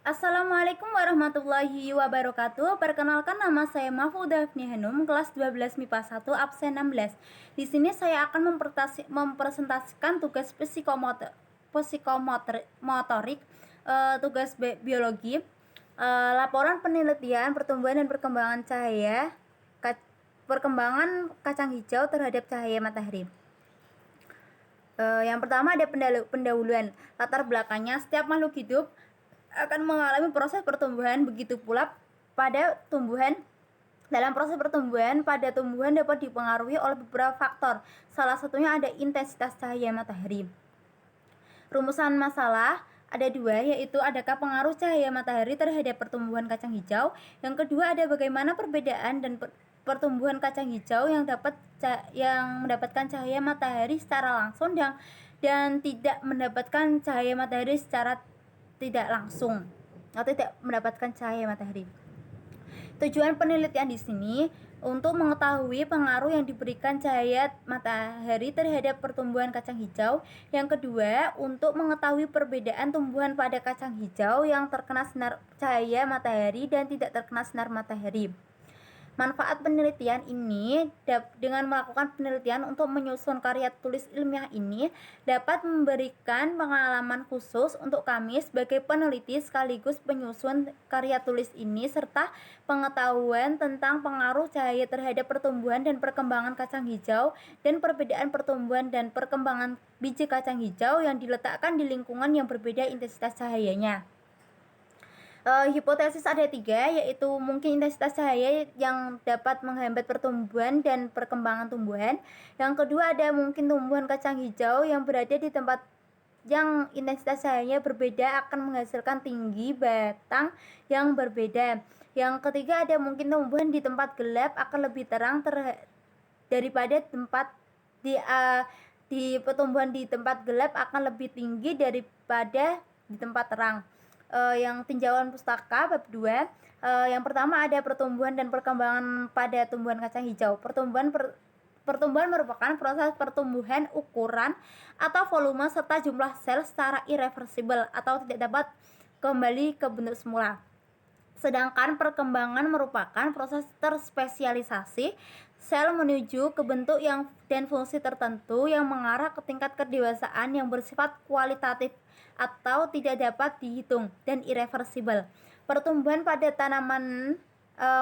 Assalamualaikum warahmatullahi wabarakatuh. Perkenalkan, nama saya Mahfudah Hafni Hanum, kelas 12 MIPA 1, absen 16. Di sini saya akan mempresentasikan tugas psikomotorik, tugas biologi, laporan penelitian pertumbuhan dan perkembangan perkembangan kacang hijau terhadap cahaya matahari. Yang pertama ada pendahuluan. Latar belakangnya, setiap makhluk hidup akan mengalami proses pertumbuhan, begitu pula pada tumbuhan. Dalam proses pertumbuhan, pada tumbuhan dapat dipengaruhi oleh beberapa faktor. Salah satunya ada intensitas cahaya matahari. Rumusan masalah ada dua, yaitu adakah pengaruh cahaya matahari terhadap pertumbuhan kacang hijau. Yang kedua ada bagaimana perbedaan dan pertumbuhan kacang hijau yang mendapatkan cahaya matahari secara langsung dan tidak mendapatkan cahaya matahari secara tidak langsung atau tidak mendapatkan cahaya matahari. Tujuan penelitian di sini untuk mengetahui pengaruh yang diberikan cahaya matahari terhadap pertumbuhan kacang hijau. Yang kedua, untuk mengetahui perbedaan tumbuhan pada kacang hijau yang terkena sinar cahaya matahari dan tidak terkena sinar matahari. Manfaat penelitian ini dengan melakukan penelitian untuk menyusun karya tulis ilmiah ini dapat memberikan pengalaman khusus untuk kami sebagai peneliti sekaligus penyusun karya tulis ini, serta pengetahuan tentang pengaruh cahaya terhadap pertumbuhan dan perkembangan kacang hijau dan perbedaan pertumbuhan dan perkembangan biji kacang hijau yang diletakkan di lingkungan yang berbeda intensitas cahayanya. Hipotesis ada 3, yaitu mungkin intensitas cahaya yang dapat menghambat pertumbuhan dan perkembangan tumbuhan. Yang kedua ada mungkin tumbuhan kacang hijau yang berada di tempat yang intensitas cahayanya berbeda akan menghasilkan tinggi batang yang berbeda. Yang ketiga ada mungkin tumbuhan di tempat gelap akan lebih terang daripada pertumbuhan di tempat gelap akan lebih tinggi daripada di tempat terang. Yang tinjauan pustaka bab 2, yang pertama ada pertumbuhan dan perkembangan pada tumbuhan kacang hijau. Pertumbuhan merupakan proses pertumbuhan ukuran atau volume serta jumlah sel secara irreversibel atau tidak dapat kembali ke bentuk semula. Sedangkan perkembangan merupakan proses terspesialisasi sel menuju ke bentuk dan fungsi tertentu yang mengarah ke tingkat kedewasaan yang bersifat kualitatif atau tidak dapat dihitung dan irreversibel. Pertumbuhan pada tanaman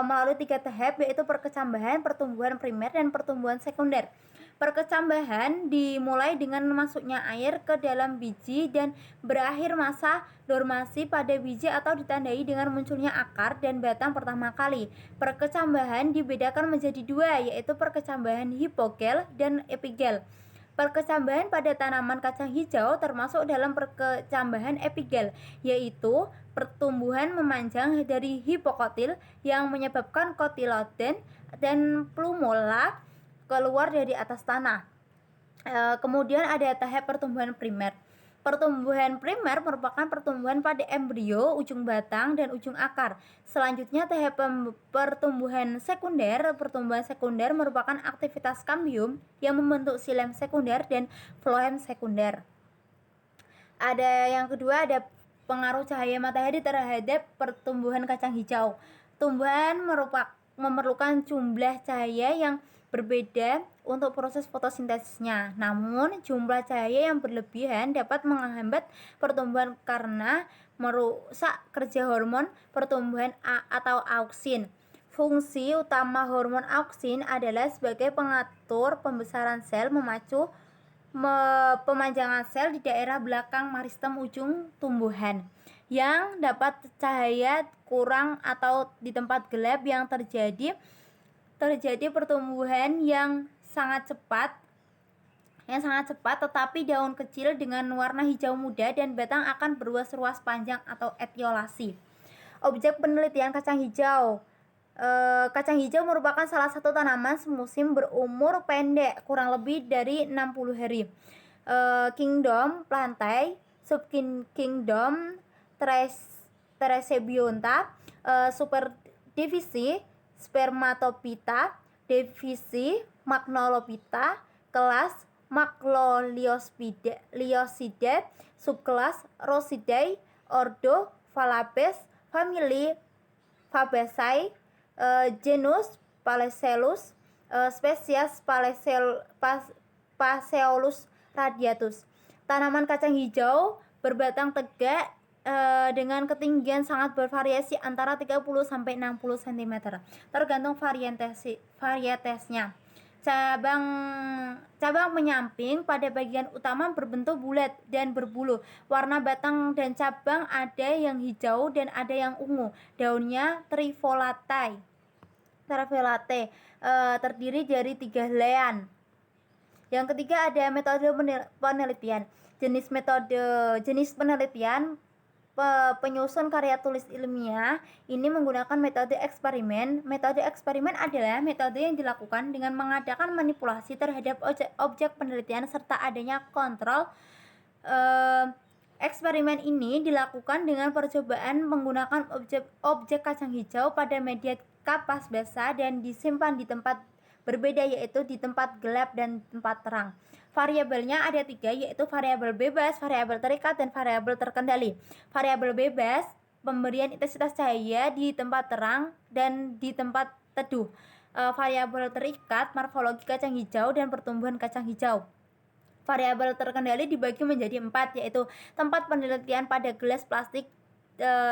melalui 3 tahap, yaitu perkecambahan, pertumbuhan primer, dan pertumbuhan sekunder. Perkecambahan dimulai dengan masuknya air ke dalam biji dan berakhir masa dormasi pada biji atau ditandai dengan munculnya akar dan batang pertama kali. Perkecambahan dibedakan menjadi 2, yaitu perkecambahan hipogel dan epigel. Perkecambahan pada tanaman kacang hijau termasuk dalam perkecambahan epigel, yaitu pertumbuhan memanjang dari hipokotil yang menyebabkan kotiloden dan plumula keluar dari atas tanah. Kemudian ada tahap pertumbuhan primer. Pertumbuhan primer merupakan pertumbuhan pada embrio, ujung batang, dan ujung akar. Selanjutnya tahap pertumbuhan sekunder. Pertumbuhan sekunder merupakan aktivitas kambium yang membentuk xilem sekunder dan floem sekunder. Ada yang kedua ada pengaruh cahaya matahari terhadap pertumbuhan kacang hijau. Tumbuhan memerlukan jumlah cahaya yang berbeda untuk proses fotosintesisnya. Namun, jumlah cahaya yang berlebihan dapat menghambat pertumbuhan karena merusak kerja hormon pertumbuhan atau auksin. Fungsi utama hormon auksin adalah sebagai pengatur pembesaran sel, memacu pemanjangan sel di daerah belakang meristem ujung tumbuhan yang dapat cahaya kurang atau di tempat gelap yang terjadi pertumbuhan yang sangat cepat, tetapi daun kecil dengan warna hijau muda dan batang akan beruas-ruas panjang atau etiolasi. Objek penelitian kacang hijau. Kacang hijau merupakan salah satu tanaman semusim berumur pendek, kurang lebih dari 60 hari. Kingdom Plantae, subkingdom Teresebionta, superdivisi Spermatophyta, divisi Magnolophyta, kelas Magloliosidae, subkelas Rosidae, ordo Phalaenopes, famili Fabaceae, genus Phaseolus, spesies Phaseolus radiatus. Tanaman kacang hijau berbatang tegak dengan ketinggian sangat bervariasi antara 30 sampai 60 cm, tergantung varietesnya. Cabang menyamping pada bagian utama berbentuk bulat dan berbulu. Warna batang dan cabang ada yang hijau dan ada yang ungu. Daunnya trivolate, terdiri dari 3 helaian. Yang ketiga ada metode penelitian. Jenis penelitian penyusun karya tulis ilmiah ini menggunakan metode eksperimen. Metode eksperimen adalah metode yang dilakukan dengan mengadakan manipulasi terhadap objek penelitian serta adanya kontrol. Eksperimen ini dilakukan dengan percobaan menggunakan objek kacang hijau pada media kapas basah dan disimpan di tempat berbeda, yaitu di tempat gelap dan tempat terang. Variabelnya ada 3, yaitu variabel bebas, variabel terikat, dan variabel terkendali. Variabel bebas, pemberian intensitas cahaya di tempat terang dan di tempat teduh. Variabel terikat, morfologi kacang hijau dan pertumbuhan kacang hijau. Variabel terkendali dibagi menjadi 4, yaitu tempat penelitian pada gelas plastik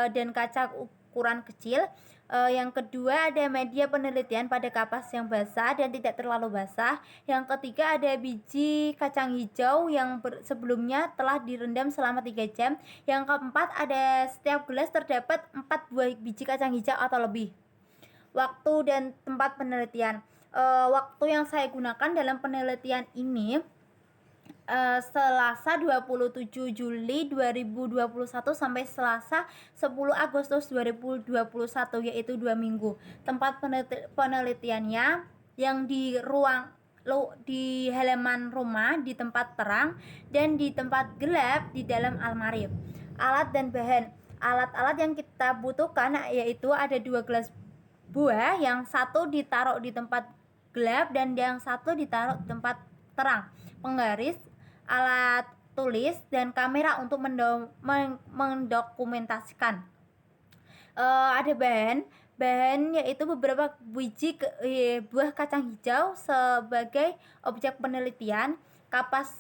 dan kaca ukuran kecil. Yang kedua ada media penelitian pada kapas yang basah dan tidak terlalu basah. Yang ketiga ada biji kacang hijau yang sebelumnya telah direndam selama 3 jam. Yang keempat ada setiap gelas terdapat 4 buah biji kacang hijau atau lebih. Waktu dan tempat penelitian. Waktu yang saya gunakan dalam penelitian ini Selasa 27 Juli 2021 sampai Selasa 10 Agustus 2021, yaitu 2 minggu. Tempat penelitiannya yang di halaman rumah, di tempat terang, dan di tempat gelap di dalam almari. Alat dan bahan. Alat-alat yang kita butuhkan yaitu ada 2 gelas buah, yang satu ditaruh di tempat gelap dan yang satu ditaruh di tempat terang, penggaris, alat tulis, dan kamera untuk mendokumentasikan. Ada bahan yaitu beberapa biji buah kacang hijau sebagai objek penelitian, kapas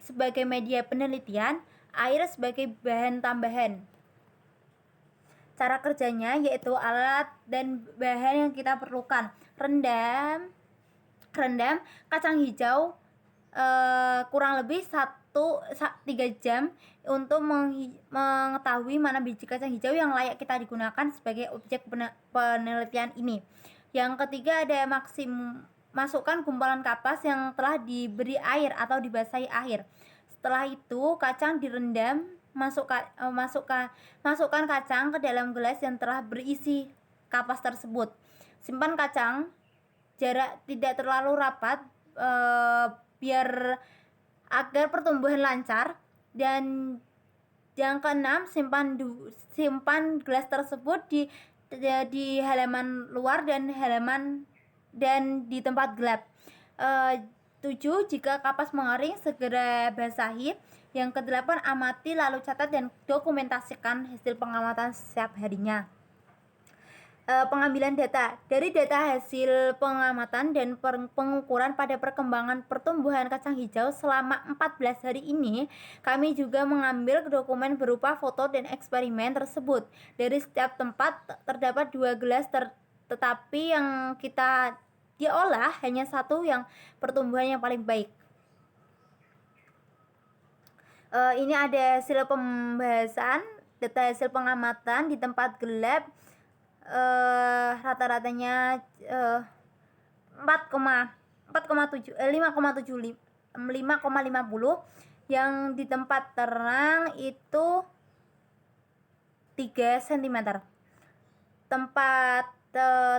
sebagai media penelitian, air sebagai bahan tambahan. Cara kerjanya yaitu alat dan bahan yang kita perlukan. Rendam kacang hijau kurang lebih 3 jam untuk mengetahui mana biji kacang hijau yang layak kita digunakan sebagai objek penelitian ini. Yang ketiga ada masukkan gumpalan kapas yang telah diberi air atau dibasahi air. Setelah itu kacang direndam. Masukkan kacang ke dalam gelas yang telah berisi kapas tersebut. Simpan kacang jarak tidak terlalu rapat agar pertumbuhan lancar. Dan yang keenam, simpan gelas tersebut di halaman luar dan di tempat gelap. 7. Jika kapas mengering, segera basahi. Yang ke-8, amati lalu catat dan dokumentasikan hasil pengamatan setiap harinya. Pengambilan data. Dari data hasil pengamatan dan pengukuran pada perkembangan pertumbuhan kacang hijau selama 14 hari ini, kami juga mengambil dokumen berupa foto dan eksperimen tersebut. Dari setiap tempat terdapat 2 gelas, tetapi yang kita diolah hanya 1 yang pertumbuhan yang paling baik. Ini ada hasil pembahasan, data hasil pengamatan di tempat gelap. Rata-ratanya 5,50. Yang di tempat terang itu 3 cm.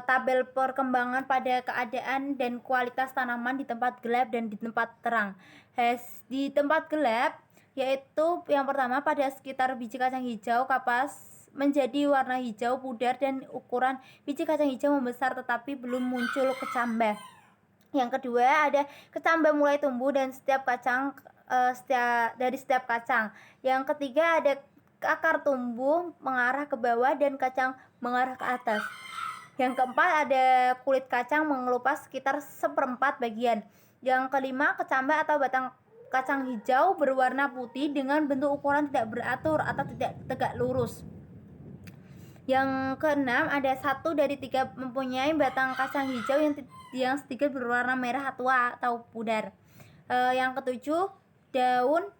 Tabel perkembangan pada keadaan dan kualitas tanaman di tempat gelap dan di tempat terang. Di tempat gelap yaitu yang pertama, pada sekitar biji kacang hijau kapas menjadi warna hijau pudar dan ukuran biji kacang hijau membesar tetapi belum muncul kecambah. Yang kedua ada kecambah mulai tumbuh dan dari setiap kacang. Yang ketiga ada akar tumbuh mengarah ke bawah dan kacang mengarah ke atas. Yang keempat, ada kulit kacang mengelupas sekitar 1/4 bagian. Yang kelima, kecambah atau batang kacang hijau berwarna putih dengan bentuk ukuran tidak beratur atau tidak tegak lurus. Yang keenam, ada 1 dari 3 mempunyai batang kacang hijau yang sedikit berwarna merah tua atau pudar. Yang ketujuh, daun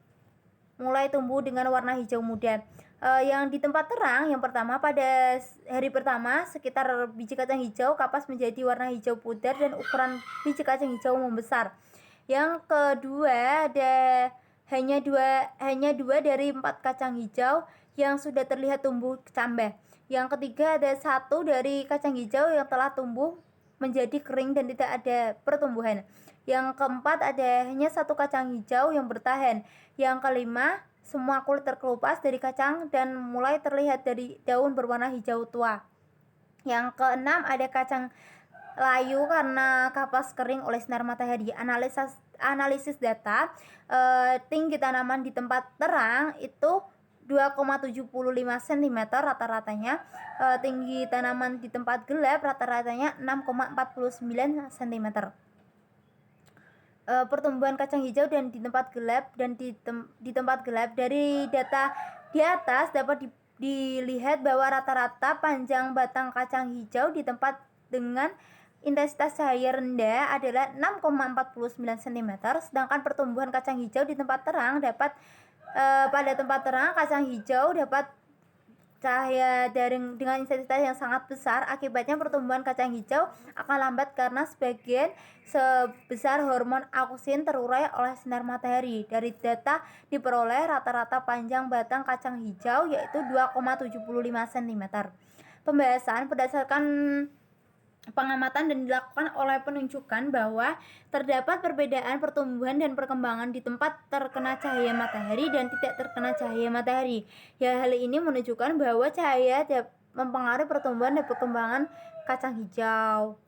mulai tumbuh dengan warna hijau muda. Yang di tempat terang, yang pertama, pada hari pertama sekitar biji kacang hijau kapas menjadi warna hijau pudar dan ukuran biji kacang hijau membesar. Yang kedua, ada hanya dua dari 4 kacang hijau yang sudah terlihat tumbuh kecambah. Yang ketiga, ada 1 dari kacang hijau yang telah tumbuh menjadi kering dan tidak ada pertumbuhan. Yang keempat, ada hanya 1 kacang hijau yang bertahan. Yang kelima, semua kulit terkelupas dari kacang dan mulai terlihat dari daun berwarna hijau tua. Yang keenam, ada kacang layu karena kapas kering oleh sinar matahari. Analisis data, tinggi tanaman di tempat terang itu 2,75 cm rata-ratanya. Tinggi tanaman di tempat gelap rata-ratanya 6,49 cm. Pertumbuhan kacang hijau dan di tempat gelap di tempat gelap, dari data di atas dapat dilihat bahwa rata-rata panjang batang kacang hijau di tempat dengan intensitas cahaya rendah adalah 6,49 cm, sedangkan pertumbuhan kacang hijau di tempat terang pada tempat terang kacang hijau dapat cahaya dengan intensitas yang sangat besar. Akibatnya pertumbuhan kacang hijau akan lambat karena sebagian sebesar hormon auksin terurai oleh sinar matahari. Dari data diperoleh rata-rata panjang batang kacang hijau yaitu 2,75 cm. Pembahasan berdasarkan pengamatan dan dilakukan oleh penunjukan bahwa terdapat perbedaan pertumbuhan dan perkembangan di tempat terkena cahaya matahari dan tidak terkena cahaya matahari. Ya, hal ini menunjukkan bahwa cahaya mempengaruhi pertumbuhan dan perkembangan kacang hijau.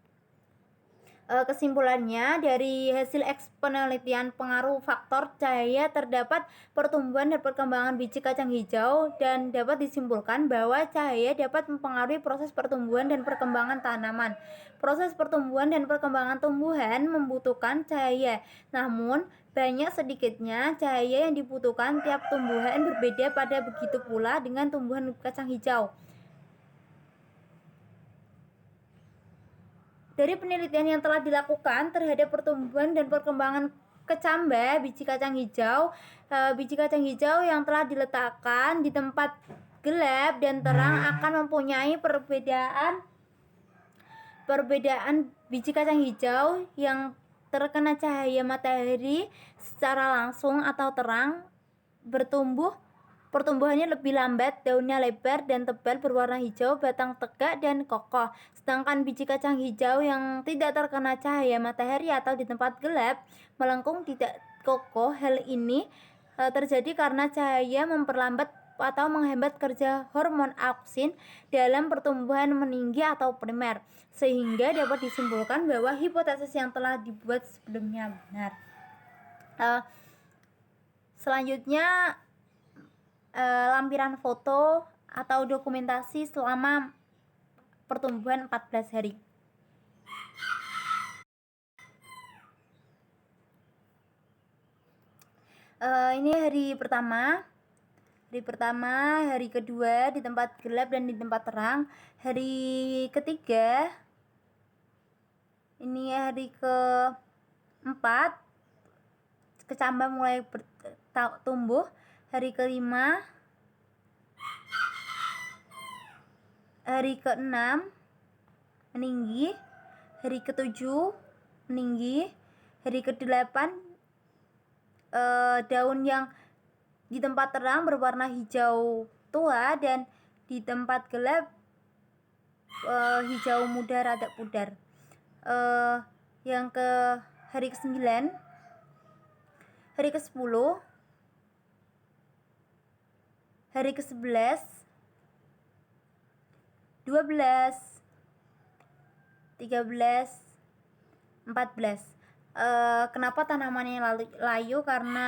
Kesimpulannya, dari hasil penelitian pengaruh faktor cahaya terdapat pertumbuhan dan perkembangan biji kacang hijau, dan dapat disimpulkan bahwa cahaya dapat mempengaruhi proses pertumbuhan dan perkembangan tanaman. Proses pertumbuhan dan perkembangan tumbuhan membutuhkan cahaya, namun banyak sedikitnya cahaya yang dibutuhkan tiap tumbuhan berbeda. Pada begitu pula dengan tumbuhan kacang hijau. Dari penelitian yang telah dilakukan terhadap pertumbuhan dan perkembangan kecambah biji kacang hijau yang telah diletakkan di tempat gelap dan terang akan mempunyai perbedaan biji kacang hijau yang terkena cahaya matahari secara langsung atau terang pertumbuhannya lebih lambat, daunnya lebar dan tebal berwarna hijau, batang tegak dan kokoh. Sedangkan biji kacang hijau yang tidak terkena cahaya matahari atau di tempat gelap melengkung tidak kokoh. Hal ini terjadi karena cahaya memperlambat atau menghambat kerja hormon auksin dalam pertumbuhan meninggi atau primer, sehingga dapat disimpulkan bahwa hipotesis yang telah dibuat sebelumnya benar. Selanjutnya, lampiran foto atau dokumentasi selama pertumbuhan 14 hari. Ini hari pertama, hari kedua di tempat gelap dan di tempat terang, hari ketiga, ini hari keempat, kecambah mulai tumbuh, hari kelima, hari keenam meninggi, hari ketujuh meninggi, hari kedelapan daun yang di tempat terang berwarna hijau tua dan di tempat gelap hijau muda rada pudar. Yang ke hari ke-9, hari ke-10, hari ke-11, 12, 13, 14. Kenapa tanamannya layu? Karena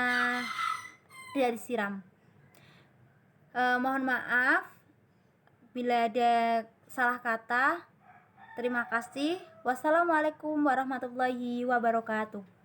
tidak disiram. Mohon maaf bila ada salah kata. Terima kasih. Wassalamualaikum warahmatullahi wabarakatuh.